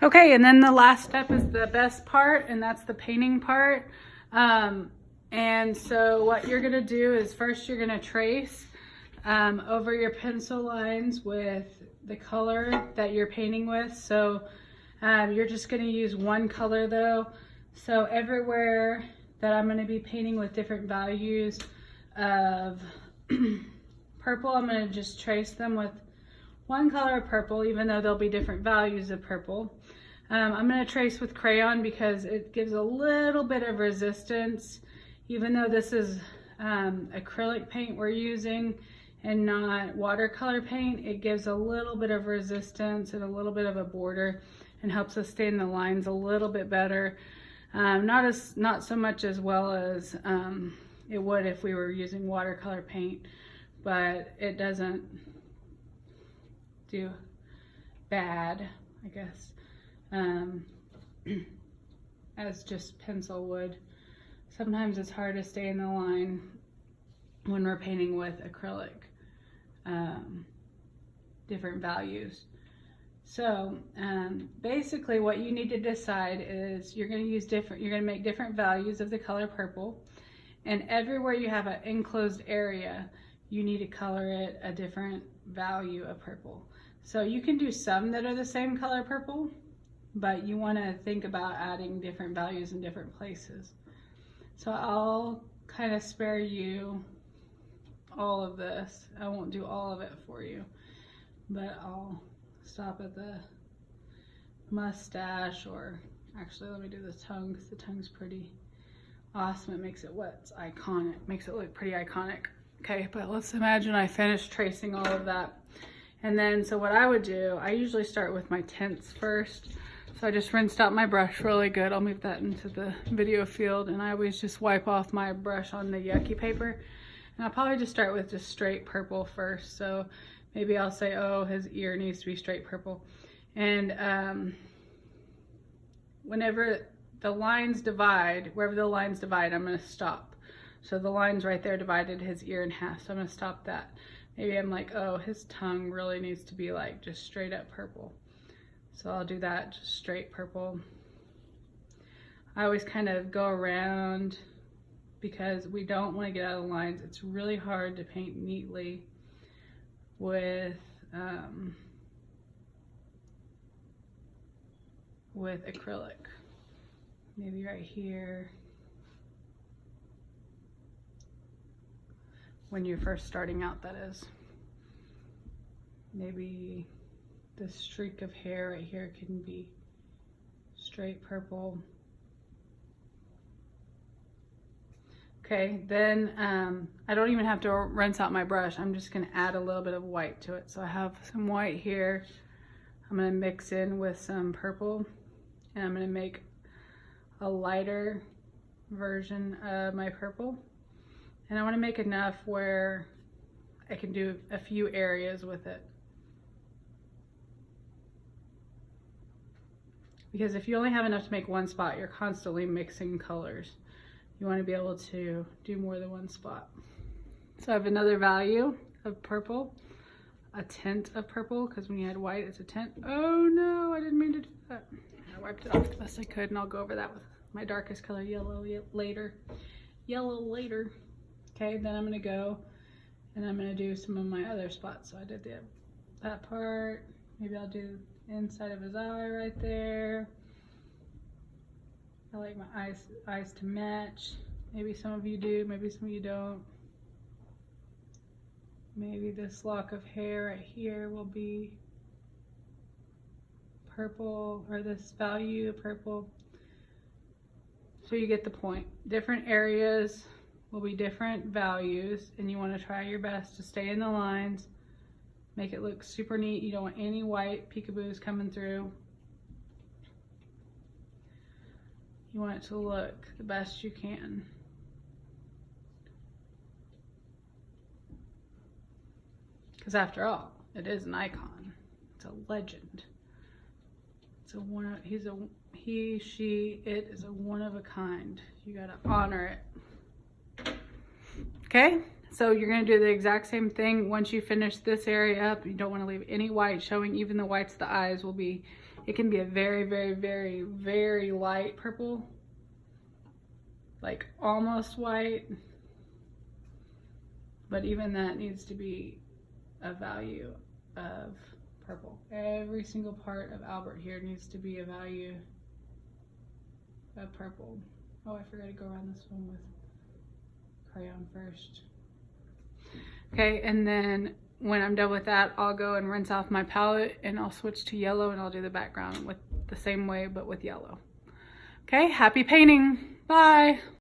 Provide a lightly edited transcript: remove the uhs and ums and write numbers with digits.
Okay, and then the last step is the best part, and that's the painting part. And so what you're gonna do is first you're gonna trace over your pencil lines with the color that you're painting with. So you're just gonna use one color though. So everywhere that I'm gonna be painting with different values of purple, I'm gonna just trace them with one color of purple, even though there'll be different values of purple. I'm going to trace with crayon because it gives a little bit of resistance, even though this is acrylic paint we're using and not watercolor paint. It gives a little bit of resistance and a little bit of a border and helps us stay in the lines a little bit better. Not so much as well as it would if we were using watercolor paint, but it doesn't do bad, I guess, as just pencil would. Sometimes it's hard to stay in the line when we're painting with acrylic, different values. So basically what you need to decide is you're going to make different values of the color purple, and everywhere you have an enclosed area, you need to color it a different value of purple. So you can do some that are the same color purple, but you want to think about adding different values in different places. So I'll kind of spare you all of this. I won't do all of it for you, but I'll stop at the mustache, or actually let me do the tongue, because the tongue's pretty awesome. It makes it what's iconic, makes it look pretty iconic. Okay, but let's imagine I finished tracing all of that. And then, so what I would do, I usually start with my tints first. So I just rinsed out my brush really good. I'll move that into the video field. And I always just wipe off my brush on the yucky paper. And I'll probably just start with just straight purple first. So maybe I'll say, oh, his ear needs to be straight purple. And whenever the lines divide, wherever the lines divide, I'm gonna stop. So the lines right there divided his ear in half. So I'm gonna stop that. Maybe I'm like, oh, his tongue really needs to be like just straight up purple. So I'll do that, just straight purple. I always kind of go around because we don't want to get out of the lines. It's really hard to paint neatly with acrylic. Maybe right here. When you're first starting out, that is. Maybe this streak of hair right here can be straight purple. Okay, then I don't even have to rinse out my brush. I'm just gonna add a little bit of white to it. So I have some white here. I'm gonna mix in with some purple, and I'm gonna make a lighter version of my purple. And I want to make enough where I can do a few areas with it. Because if you only have enough to make one spot, you're constantly mixing colors. You want to be able to do more than one spot. So I have another value of purple, a tint of purple, because when you add white, it's a tint. Oh no, I didn't mean to do that. I wiped it off the best I could, and I'll go over that with my darkest color, yellow, later. Yellow later. Okay, then I'm gonna go and I'm gonna do some of my other spots. So I did that part. Maybe I'll do inside of his eye right there. I like my eyes to match. Maybe some of you do, maybe some of you don't. Maybe this lock of hair right here will be purple, or this value of purple. So you get the point. Different areas will be different values, and you want to try your best to stay in the lines, make it look super neat. You don't want any white peekaboos coming through. You want it to look the best you can. Because after all, it is an icon. It's a legend. It's a he, she, it is a one of a kind. You gotta honor it. Okay, So you're going to do the exact same thing. Once you finish this area up, you don't want to leave any white showing. Even the whites of the eyes will be, it can be a very, very, very, very light purple, like almost white, but even that needs to be a value of purple. Every single part of Albert here needs to be a value of purple. Oh, I forgot to go around this one with crayon first. Okay, and then when I'm done with that, I'll go and rinse off my palette and I'll switch to yellow and I'll do the background with the same way but with yellow. Okay, happy painting. Bye.